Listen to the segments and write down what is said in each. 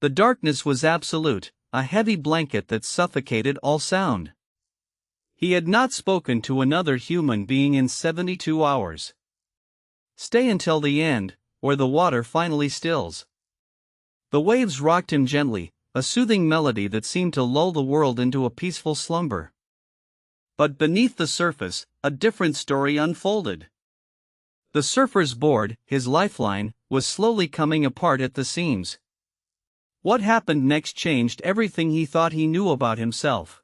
The darkness was absolute, a heavy blanket that suffocated all sound. He had not spoken to another human being in 72 hours. Stay until the end, or the water finally stills. The waves rocked him gently, a soothing melody that seemed to lull the world into a peaceful slumber. But beneath the surface, a different story unfolded. The surfer's board, his lifeline, was slowly coming apart at the seams. What happened next changed everything he thought he knew about himself.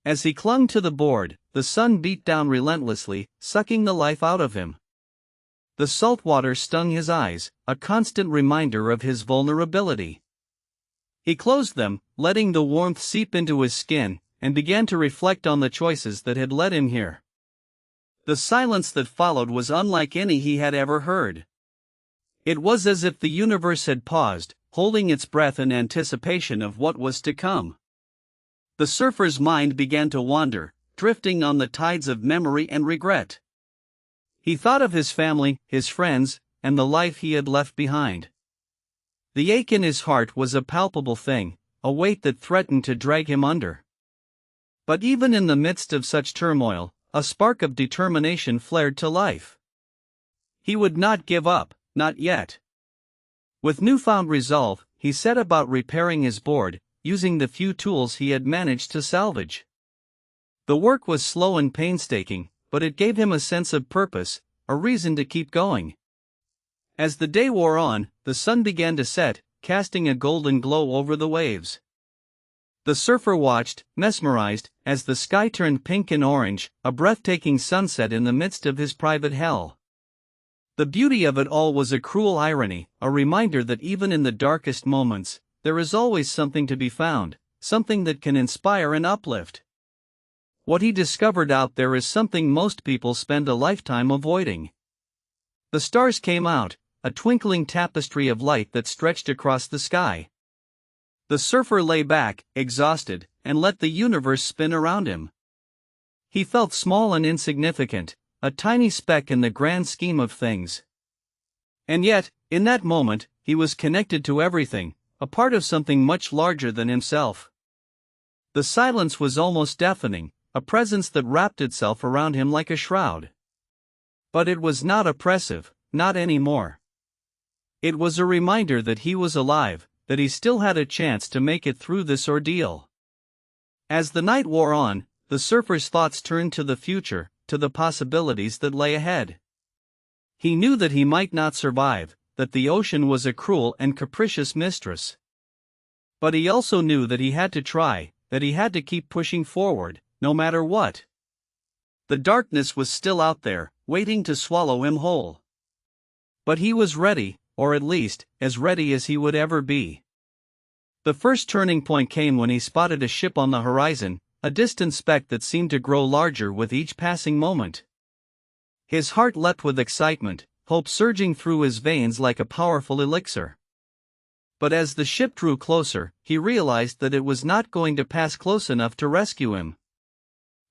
As he clung to the board, the sun beat down relentlessly, sucking the life out of him. The salt water stung his eyes, a constant reminder of his vulnerability. He closed them, letting the warmth seep into his skin, and began to reflect on the choices that had led him here. The silence that followed was unlike any he had ever heard. It was as if the universe had paused, holding its breath in anticipation of what was to come. The surfer's mind began to wander, drifting on the tides of memory and regret. He thought of his family, his friends, and the life he had left behind. The ache in his heart was a palpable thing, a weight that threatened to drag him under. But even in the midst of such turmoil, a spark of determination flared to life. He would not give up, not yet. With newfound resolve, he set about repairing his board, using the few tools he had managed to salvage. The work was slow and painstaking, but it gave him a sense of purpose, a reason to keep going. As the day wore on, the sun began to set, casting a golden glow over the waves. The surfer watched, mesmerized, as the sky turned pink and orange, a breathtaking sunset in the midst of his private hell. The beauty of it all was a cruel irony, a reminder that even in the darkest moments, there is always something to be found, something that can inspire and uplift. What he discovered out there is something most people spend a lifetime avoiding. The stars came out, a twinkling tapestry of light that stretched across the sky. The surfer lay back, exhausted, and let the universe spin around him. He felt small and insignificant, a tiny speck in the grand scheme of things. And yet, in that moment, he was connected to everything, a part of something much larger than himself. The silence was almost deafening, a presence that wrapped itself around him like a shroud. But it was not oppressive, not anymore. It was a reminder that he was alive, that he still had a chance to make it through this ordeal. As the night wore on, the surfer's thoughts turned to the future, to the possibilities that lay ahead. He knew that he might not survive, that the ocean was a cruel and capricious mistress. But he also knew that he had to try, that he had to keep pushing forward, no matter what. The darkness was still out there, waiting to swallow him whole. But he was ready, or at least, as ready as he would ever be. The first turning point came when he spotted a ship on the horizon, a distant speck that seemed to grow larger with each passing moment. His heart leapt with excitement, hope surging through his veins like a powerful elixir. But as the ship drew closer, he realized that it was not going to pass close enough to rescue him.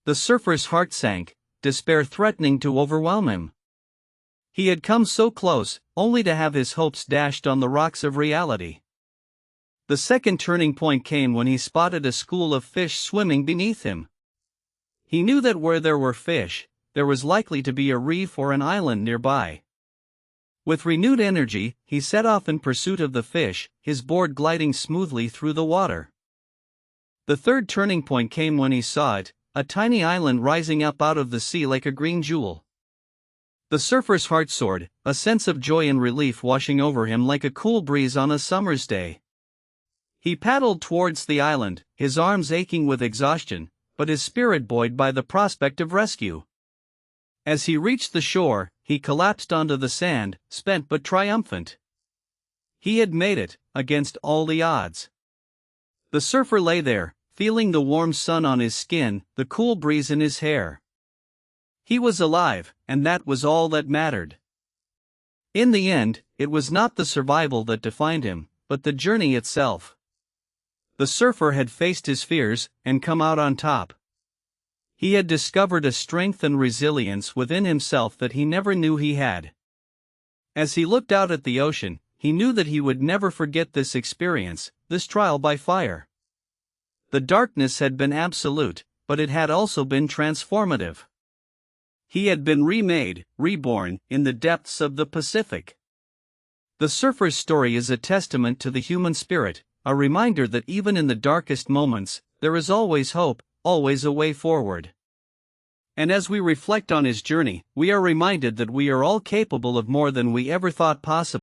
The surfer's heart sank, despair threatening to overwhelm him. He had come so close, only to have his hopes dashed on the rocks of reality. The second turning point came when he spotted a school of fish swimming beneath him. He knew that where there were fish, there was likely to be a reef or an island nearby. With renewed energy, he set off in pursuit of the fish, his board gliding smoothly through the water. The third turning point came when he saw it, a tiny island rising up out of the sea like a green jewel. The surfer's heart soared, a sense of joy and relief washing over him like a cool breeze on a summer's day. He paddled towards the island, his arms aching with exhaustion, but his spirit buoyed by the prospect of rescue. As he reached the shore, he collapsed onto the sand, spent but triumphant. He had made it, against all the odds. The surfer lay there, feeling the warm sun on his skin, the cool breeze in his hair. He was alive, and that was all that mattered. In the end, it was not the survival that defined him, but the journey itself. The surfer had faced his fears, and come out on top. He had discovered a strength and resilience within himself that he never knew he had. As he looked out at the ocean, he knew that he would never forget this experience, this trial by fire. The darkness had been absolute, but it had also been transformative. He had been remade, reborn, in the depths of the Pacific. The surfer's story is a testament to the human spirit, a reminder that even in the darkest moments, there is always hope, always a way forward. And as we reflect on his journey, we are reminded that we are all capable of more than we ever thought possible.